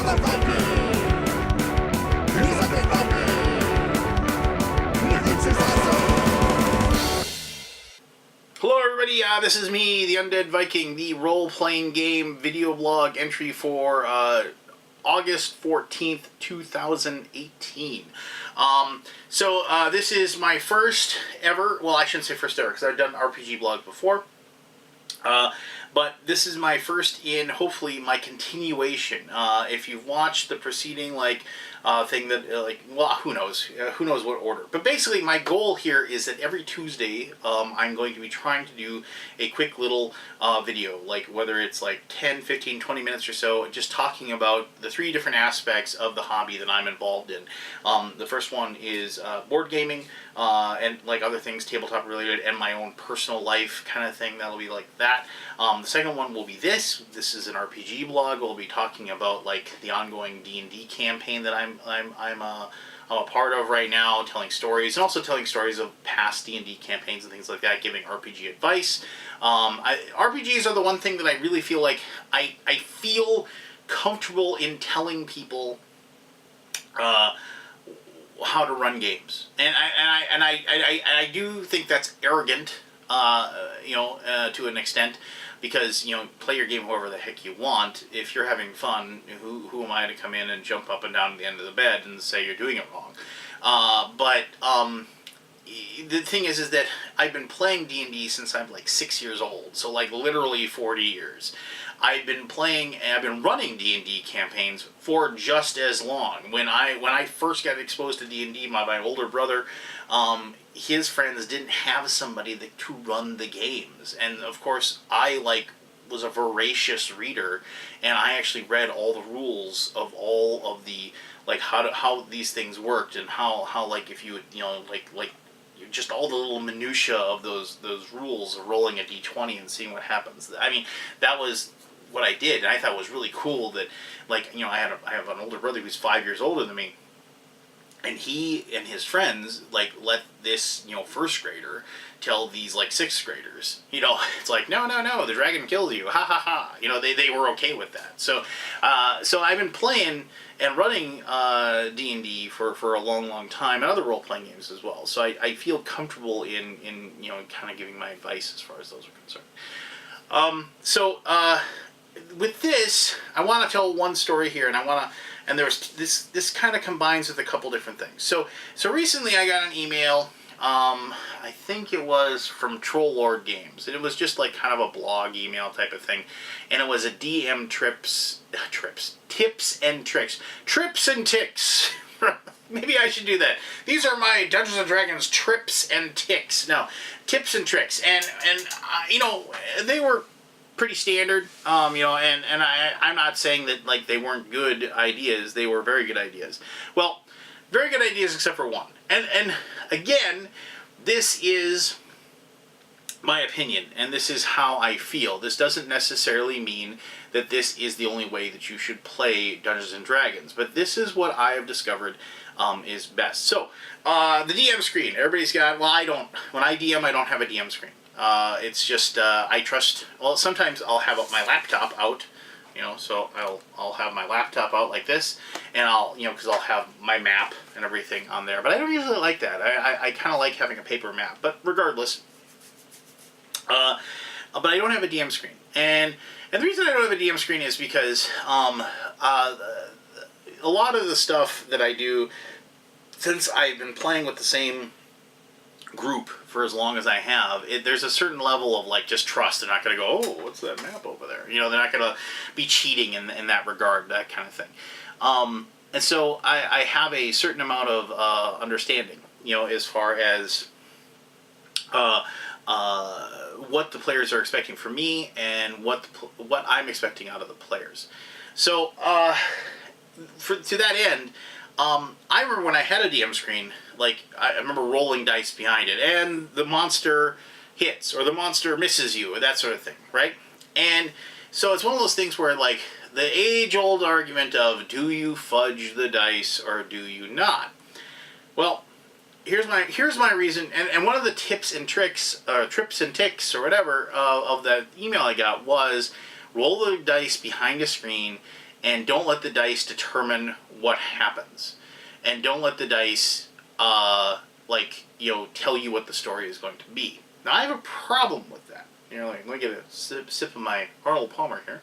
Hello everybody, this is me, the Undead Viking, the role-playing game video blog entry for August 14th, 2018. This is my first ever, well, I shouldn't say first ever, because I've done RPG blog before. But this is my first in, hopefully, my continuation. If you've watched the preceding, thing that, well, who knows what order. But basically, my goal here is that every Tuesday, I'm going to be trying to do a quick little video, whether it's 10, 15, 20 minutes or so, just talking about the three different aspects of the hobby that I'm involved in. The first one is board gaming, and other things, tabletop related, and my own personal life kind of thing. That'll be like that. The second one will be this. This is an RPG blog. We'll be talking about the ongoing D&D campaign that I'm a part of right now, telling stories, and also telling stories of past D&D campaigns and things like that, giving RPG advice. RPGs are the one thing that I really feel like I feel comfortable in telling people how to run games, and I do think that's arrogant, to an extent, because play your game however the heck you want. If you're having fun, who am I to come in and jump up and down at the end of the bed and say you're doing it wrong? The thing is that I've been playing D&D since I'm 6 years old, so literally 40 years. I've been running D&D campaigns for just as long. When I first got exposed to D&D, my older brother, his friends didn't have somebody to run the games, and of course I was a voracious reader, and I actually read all the rules of all of the how these things worked, and how if you would just all the little minutia of those rules of rolling a d20 and seeing what happens. I mean, that was what I did, and I thought it was really cool that I have an older brother who's 5 years older than me, and he and his friends let this first grader tell these sixth graders. It's no, the dragon kills you, ha ha ha. They were okay with that. So I've been playing and running D&D for a long time, and other role playing games as well. So I feel comfortable in kind of giving my advice as far as those are concerned. With this, I want to tell one story here, and there's this kind of combines with a couple different things. So recently I got an email, I think it was from Troll Lord Games, and it was just kind of a blog email type of thing, and it was a DM tips and tricks. Maybe I should do that. These are my Dungeons and Dragons trips and ticks. No, tips and tricks, and they were pretty standard, and I'm not saying that they weren't good ideas. They were very good ideas. Well, very good ideas except for one. And again, this is my opinion, and this is how I feel. This doesn't necessarily mean that this is the only way that you should play Dungeons and Dragons, but this is what I have discovered is best. So, the DM screen. Everybody's got, well, when I DM, I don't have a DM screen. It's just, I trust, well, sometimes I'll have my laptop out, so I'll have my laptop out like this, and because I'll have my map and everything on there, but I don't usually like that. I kind of like having a paper map, but regardless, but I don't have a DM screen, and the reason I don't have a DM screen is because, a lot of the stuff that I do, since I've been playing with the same group for as long as I have, there's a certain level of just trust. They're not going to go, oh, what's that map over there? They're not going to be cheating in that regard, that kind of thing. And so I have a certain amount of understanding, as far as what the players are expecting from me, and what I'm expecting out of the players. So to that end, I remember when I had a DM screen, I remember rolling dice behind it, and the monster hits, or the monster misses you, or that sort of thing, right? And so it's one of those things where, the age-old argument of, do you fudge the dice, or do you not? Well, here's my reason, and one of the tips and tricks, trips and ticks, or whatever, of that email I got was, roll the dice behind a screen, and don't let the dice determine what happens, and don't let the dice tell you what the story is going to be. Now I have a problem with that. Let me get a sip of my Arnold Palmer here.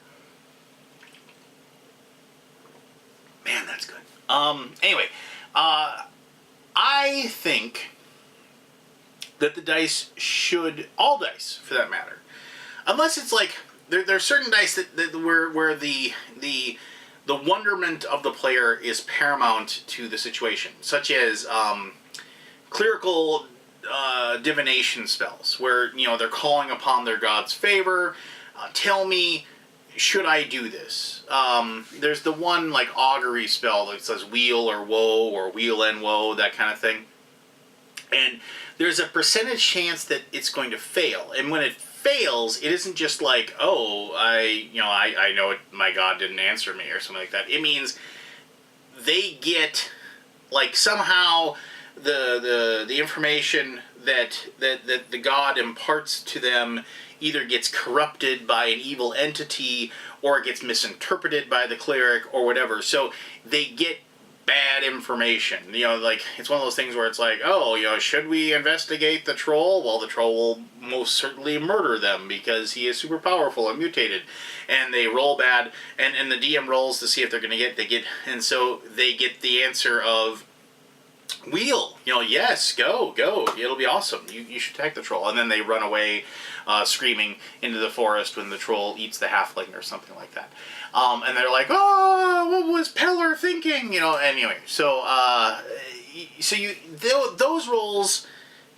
Man, that's good. Anyway, I think that the dice should, all dice for that matter, unless it's like there are certain dice where the wonderment of the player is paramount to the situation, such as clerical divination spells, where they're calling upon their god's favor. Tell me, should I do this? There's the one like augury spell that says wheel or woe or wheel and woe, that kind of thing. And there's a percentage chance that it's going to fail. And when it fails, it isn't just like, oh, I know it, my god didn't answer me or something like that. It means they get like somehow the information that the god imparts to them either gets corrupted by an evil entity or it gets misinterpreted by the cleric or whatever. So they get bad information. It's one of those things where it's like, oh, should we investigate the troll? Well, the troll will most certainly murder them because he is super powerful and mutated. And they roll bad, and the DM rolls to see if they're going to get, and so they get the answer of wheel. Yes, go. It'll be awesome. You should attack the troll. And then they run away screaming into the forest when the troll eats the halfling or something like that. And they're like, oh, what was Peller thinking? Anyway. So those rolls,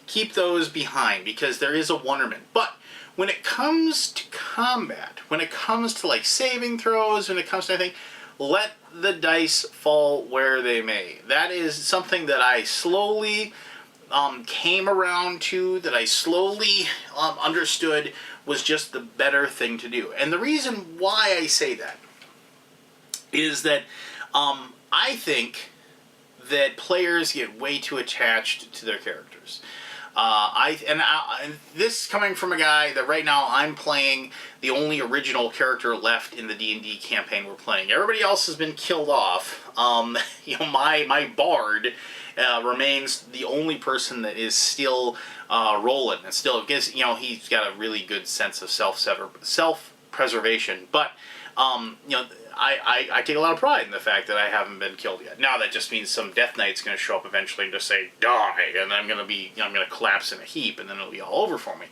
keep those behind because there is a wonderment. But when it comes to combat, when it comes to like saving throws, when it comes to anything, let the dice fall where they may. That is something that I slowly came around to, that I slowly understood was just the better thing to do. And the reason why I say that is that I think that players get way too attached to their characters. And this coming from a guy that right now I'm playing the only original character left in the D&D campaign we're playing. Everybody else has been killed off. My bard remains the only person that is still rolling, and still gives, he's got a really good sense of self-preservation. But I take a lot of pride in the fact that I haven't been killed yet. Now that just means some Death Knight's going to show up eventually and just say die, and I'm going to collapse in a heap, and then it'll be all over for me.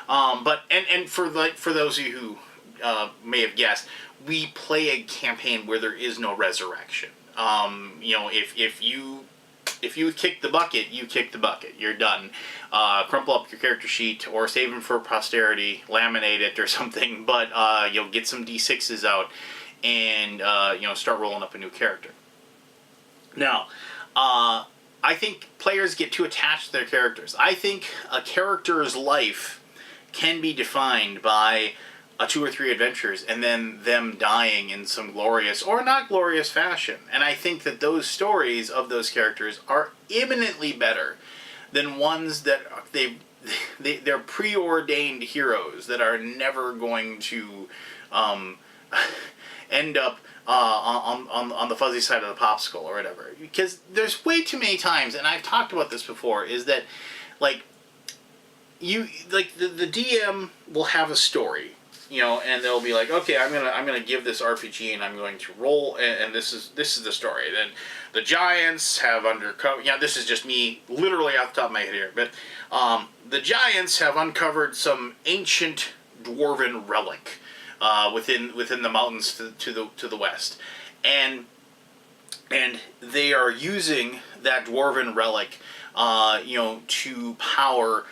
But for those of you who may have guessed, we play a campaign where there is no resurrection. If you kick the bucket, you kick the bucket. You're done. Crumple up your character sheet or save them for posterity, laminate it or something. But you'll get some D6s out and start rolling up a new character. Now, I think players get too attached to their characters. I think a character's life can be defined by 2 or 3 adventures and then them dying in some glorious or not glorious fashion. And I think that those stories of those characters are eminently better than ones that they're preordained heroes that are never going to end up on the fuzzy side of the popsicle or whatever. Because there's way too many times, and I've talked about this before, is that the DM will have a story, and they'll be like, okay, I'm gonna give this RPG and I'm going to roll, and this is the story. Then the giants have uncovered. This is just me, literally off the top of my head here, but the giants have uncovered some ancient dwarven relic within the mountains to the west, and they are using that dwarven relic, to power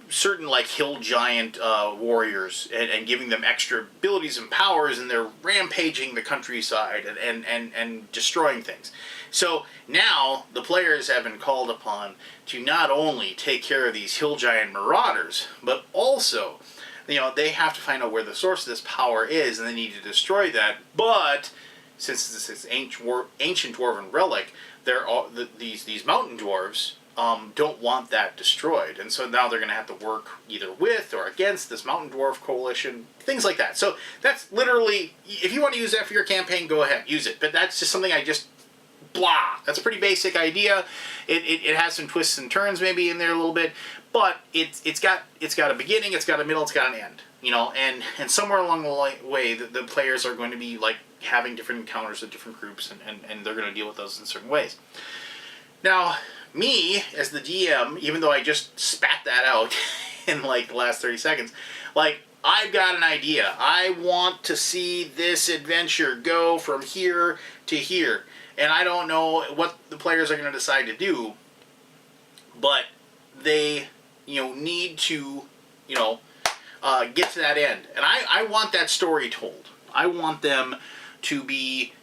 certain hill giant warriors and giving them extra abilities and powers, and they're rampaging the countryside and destroying things. So now the players have been called upon to not only take care of these hill giant marauders, but also they have to find out where the source of this power is, and they need to destroy that. But since this is ancient dwarven relic, these mountain dwarves don't want that destroyed. And so now they're going to have to work either with or against this mountain dwarf coalition, things like that. So that's literally, if you want to use that for your campaign, go ahead, use it. But that's just something I just, blah. That's a pretty basic idea. It has some twists and turns maybe in there a little bit, but it's got a beginning, it's got a middle, it's got an end. You know, and somewhere along the way, the players are going to be like having different encounters with different groups, and they're going to deal with those in certain ways. Now, me, as the DM, even though I just spat that out in like the last 30 seconds, like, I've got an idea. I want to see this adventure go from here to here. And I don't know what the players are going to decide to do, but they, need to, get to that end. And I want that story told. I want them to be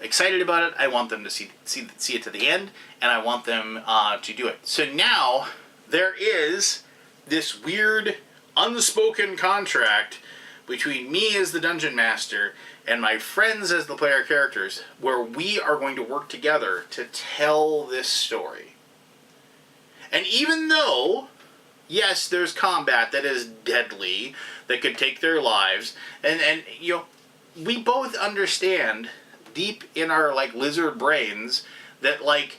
excited about it. I want them to see it to the end, and I want them to do it. So now there is this weird unspoken contract between me as the dungeon master and my friends as the player characters, where we are going to work together to tell this story. And even though, yes, there's combat that is deadly, that could take their lives, and we both understand deep in our like lizard brains that like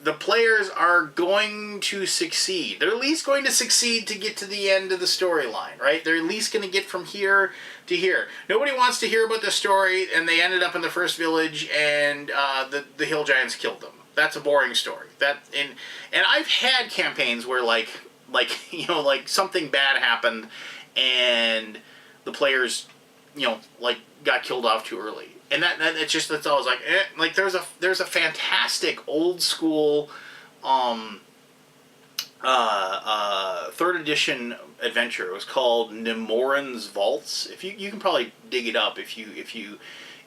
the players are going to succeed. They're at least going to succeed to get to the end of the storyline, right? They're at least going to get from here to here. Nobody wants to hear about the story and they ended up in the first village and the hill giants killed them. That's a boring story. And I've had campaigns where like something bad happened and the players got killed off too early. And that's always like, like there's a fantastic old school, 3rd edition adventure. It was called Nemorin's Vaults. If you can probably dig it up if you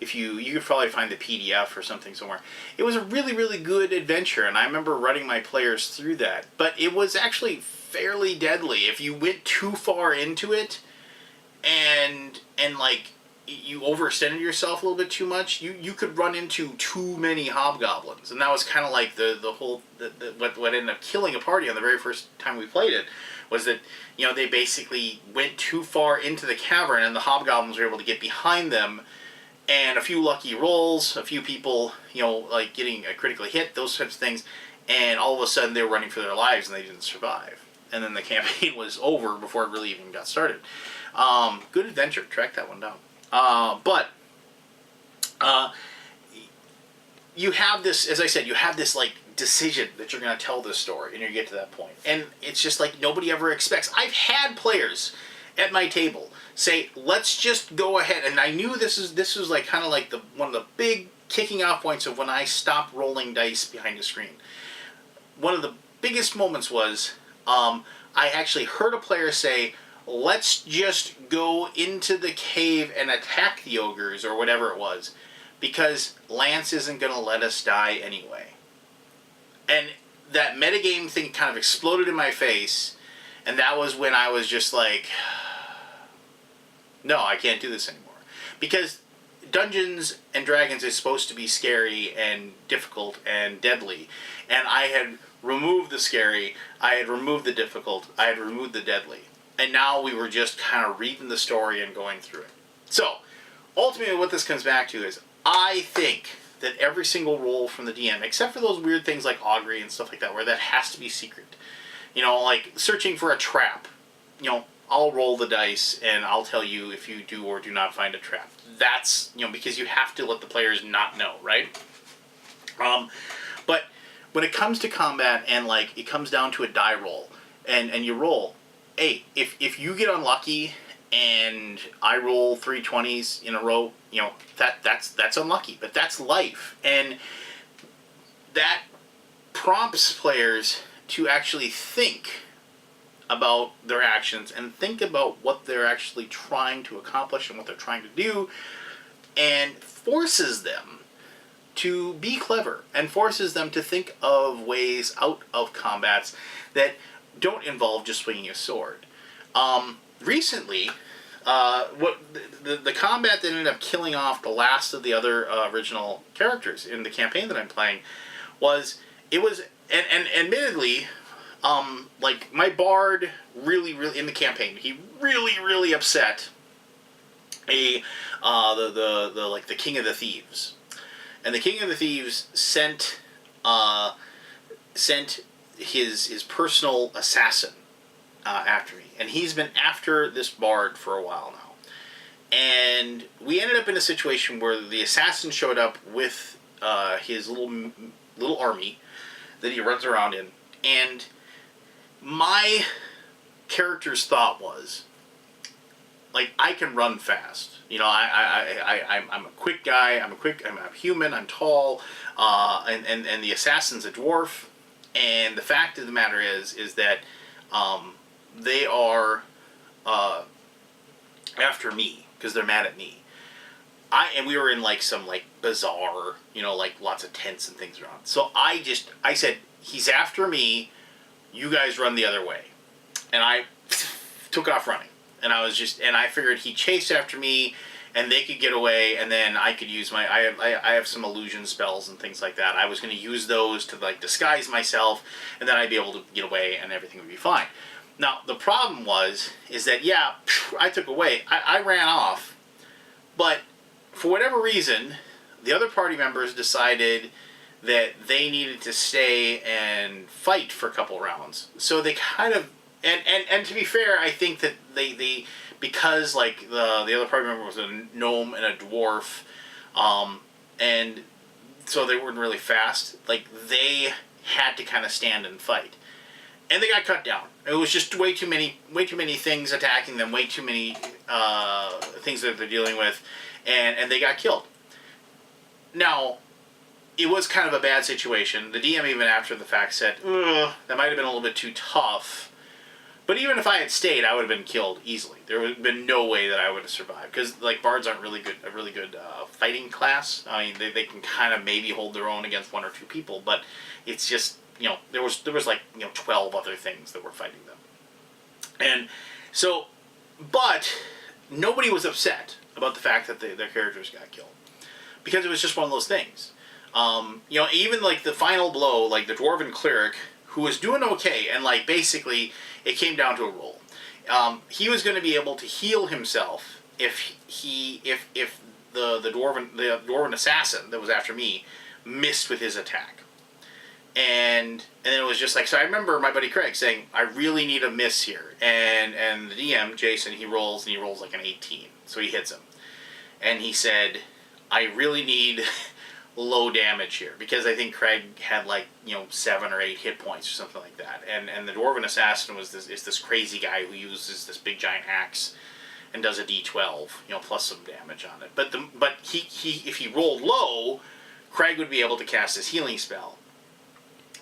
could probably find the PDF or something somewhere. It was a really, really good adventure, and I remember running my players through that. But it was actually fairly deadly if you went too far into it, and like you overextended yourself a little bit too much, you could run into too many hobgoblins. And that was kind of like the whole, what ended up killing a party on the very first time we played it, was that, they basically went too far into the cavern and the hobgoblins were able to get behind them, and a few lucky rolls, a few people, like getting critically hit, those types of things, and all of a sudden they were running for their lives and they didn't survive. And then the campaign was over before it really even got started. Good adventure, track that one down. But you have this, as I said, you have this like decision that you're going to tell this story, and you get to that point, and it's just like nobody ever expects. I've had players at my table say, "Let's just go ahead," and I knew this was like kind of like one of the big kicking off points of when I stopped rolling dice behind the screen. One of the biggest moments was I actually heard a player say, "Let's just go into the cave and attack the ogres," or whatever it was, because Lance isn't going to let us die anyway. And that metagame thing kind of exploded in my face, and that was when I was just like, no, I can't do this anymore. Because Dungeons and Dragons is supposed to be scary and difficult and deadly, and I had removed the scary, I had removed the difficult, I had removed the deadly. And now we were just kind of reading the story and going through it. So, ultimately what this comes back to is, I think that every single roll from the DM, except for those weird things like augury and stuff like that, where that has to be secret. Like searching for a trap. I'll roll the dice and I'll tell you if you do or do not find a trap. That's, because you have to let the players not know, right? But when it comes to combat and like it comes down to a die roll and you roll, hey, if you get unlucky and I roll 3 20s in a row, that's unlucky, but that's life. And that prompts players to actually think about their actions and think about what they're actually trying to accomplish and what they're trying to do, and forces them to be clever and forces them to think of ways out of combats that don't involve just swinging a sword. Recently, what the combat that ended up killing off the last of the other original characters in the campaign that I'm playing was and admittedly, like my bard really in the campaign, he really upset the king of the thieves, and the king of the thieves sent his personal assassin after me, and he's been after this bard for a while now. And we ended up in a situation where the assassin showed up with his little army that he runs around in, and my character's thought was, like, I can run fast. You know, I'm a quick guy. I'm a human. I'm tall, and the assassin's a dwarf. And the fact of the matter is that they are after me because they're mad at me. And we were in like some like bazaar, you know, like lots of tents and things around. So I said, he's after me. You guys run the other way, and I took off running. And I figured he'd chase after me, and they could get away, and then I could use I have some illusion spells and things like that. I was going to use those to like disguise myself, and then I'd be able to get away, and everything would be fine. Now the problem is that I took away. I ran off, but for whatever reason, the other party members decided that they needed to stay and fight for a couple rounds. So they kind of, and to be fair, I think that they because like the other party member was a gnome and a dwarf, and so they weren't really fast. Like they had to kind of stand and fight, and they got cut down. It was just way too many things attacking them, way too many things that they're dealing with, and they got killed. Now, it was kind of a bad situation. The DM even after the fact said, that might have been a little bit too tough. But even if I had stayed, I would have been killed easily. There would have been no way that I would have survived. Because like bards aren't a really good fighting class. I mean, they can kind of maybe hold their own against one or two people. But it's just, you know, there was like, you know, 12 other things that were fighting them. And so, but nobody was upset about the fact that their characters got killed. Because it was just one of those things. You know, even like the final blow, like the dwarven cleric, who was doing okay, and like basically it came down to a roll. He was going to be able to heal himself if the dwarven assassin that was after me missed with his attack. And then it was just like, so I remember my buddy Craig saying, I really need a miss here. And the DM, Jason, he rolls like an 18. So he hits him. And he said, I really need low damage here, because I think Craig had like, you know, 7 or 8 hit points or something like that, and the dwarven assassin is this crazy guy who uses this big giant axe and does a d12, you know, plus some damage on it. But he if he rolled low, Craig would be able to cast his healing spell,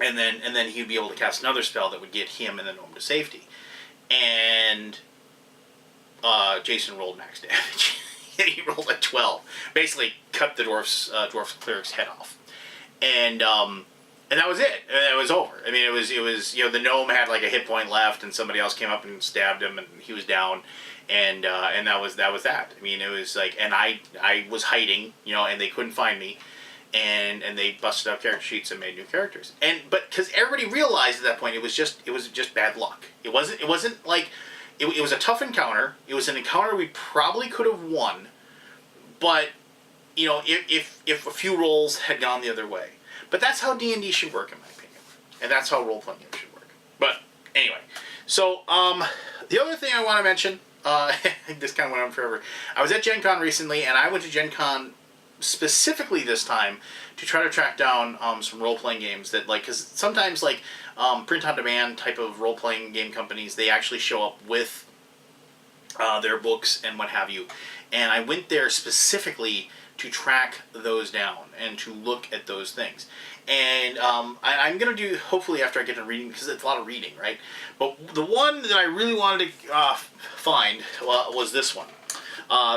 and then he'd be able to cast another spell that would get him and the gnome to safety, and Jason rolled max damage. He rolled a 12. Basically, cut the dwarf cleric's head off, and that was it. It was over. I mean, it was you know, the gnome had like a hit point left, and somebody else came up and stabbed him, and he was down, and that was that. I mean, it was like, and I was hiding, you know, and they couldn't find me, and they busted out character sheets and made new characters, but because everybody realized at that point it was just bad luck. It wasn't like. It was a tough encounter. It was an encounter we probably could have won, but you know, if a few rolls had gone the other way. But that's how D&D should work, in my opinion, and that's how role-playing games should work. But anyway, so the other thing I want to mention, this kind of went on forever. I was at Gen Con recently, and I went to Gen Con specifically this time to try to track down some role-playing games that, like, because sometimes like print-on-demand type of role-playing game companies, they actually show up with their books and what have you, and I went there specifically to track those down and to look at those things. And I'm going to do, hopefully after I get to reading, because it's a lot of reading, right? But the one that I really wanted to find was this one.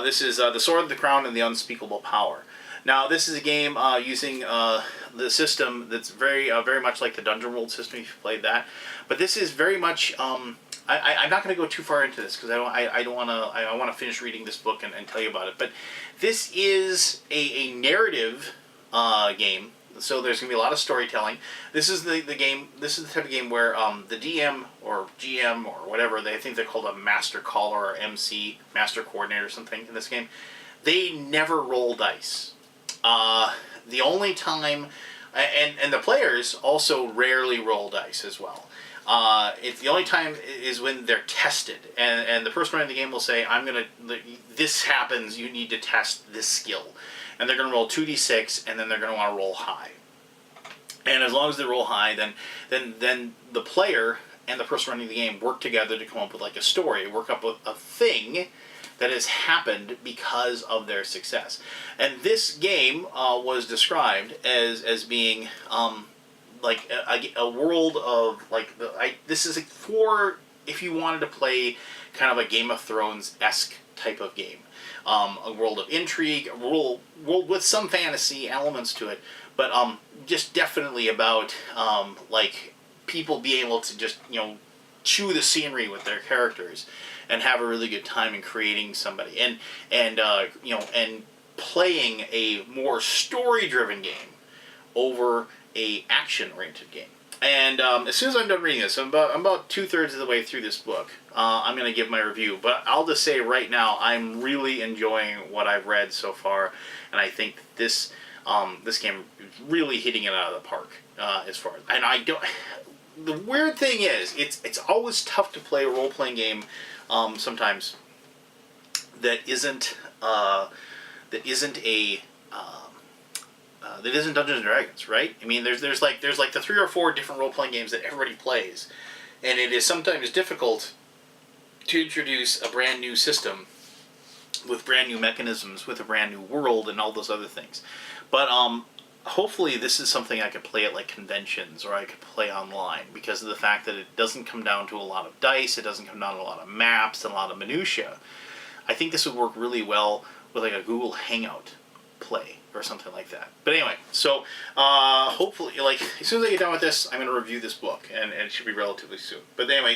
This is The Sword, the Crown, and the Unspeakable Power. Now, this is a game using the system that's very much like the Dungeon World system, if you played that. But this is very much... I'm not going to go too far into this, because I want to finish reading this book and tell you about it. But this is a narrative game So there's going to be a lot of storytelling. This is the game. This is the type of game where the DM or GM or whatever, they think they're called a master caller or MC, master coordinator or something in this game. They never roll dice. The only time, and the players also rarely roll dice as well. It's the only time is when they're tested, and the person running the game will say, this happens, you need to test this skill. And they're going to roll 2d6, and then they're going to want to roll high. And as long as they roll high, then the player and the person running the game work together to come up with like a story, work up with a thing that has happened because of their success. And this game was described as being like a world of like this is for if you wanted to play kind of a Game of Thrones-esque type of game. A world of intrigue, a world with some fantasy elements to it, but just definitely about like people being able to just chew the scenery with their characters and have a really good time in creating somebody and playing a more story-driven game over a action-oriented game. And as soon as I'm done reading this, I'm about 2/3 of the way through this book. I'm going to give my review, but I'll just say right now I'm really enjoying what I've read so far, and I think this game is really hitting it out of the park as far as. And I don't. The weird thing is, it's always tough to play a role-playing game sometimes that isn't Dungeons and Dragons, right? I mean, there's like the 3 or 4 different role-playing games that everybody plays, and it is sometimes difficult to introduce a brand new system with brand new mechanisms, with a brand new world, and all those other things. But hopefully, this is something I could play at like conventions or I could play online because of the fact that it doesn't come down to a lot of dice, it doesn't come down to a lot of maps and a lot of minutia. I think this would work really well with like a Google Hangout play or something like that. But anyway, so hopefully, like as soon as I get done with this, I'm going to review this book, and it should be relatively soon. But anyway,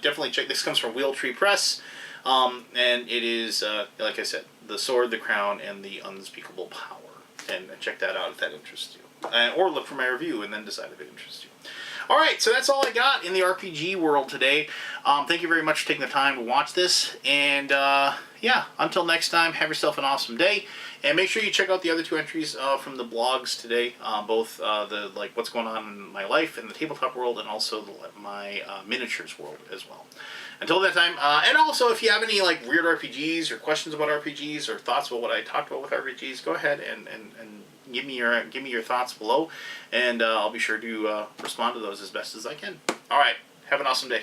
definitely check. This comes from Wheel Tree Press, and it is like I said, The Sword, the Crown, and the Unspeakable Power. And check that out if that interests you, or look for my review and then decide if it interests you. All right, so that's all I got in the RPG world today. Thank you very much for taking the time to watch this, and yeah, until next time, have yourself an awesome day, and make sure you check out the other 2 entries from the blogs today, both the like what's going on in my life in the tabletop world, and also my miniatures world as well. Until that time, and also if you have any like weird RPGs or questions about RPGs or thoughts about what I talked about with RPGs, go ahead and give me your thoughts below, and I'll be sure to respond to those as best as I can. All right, have an awesome day.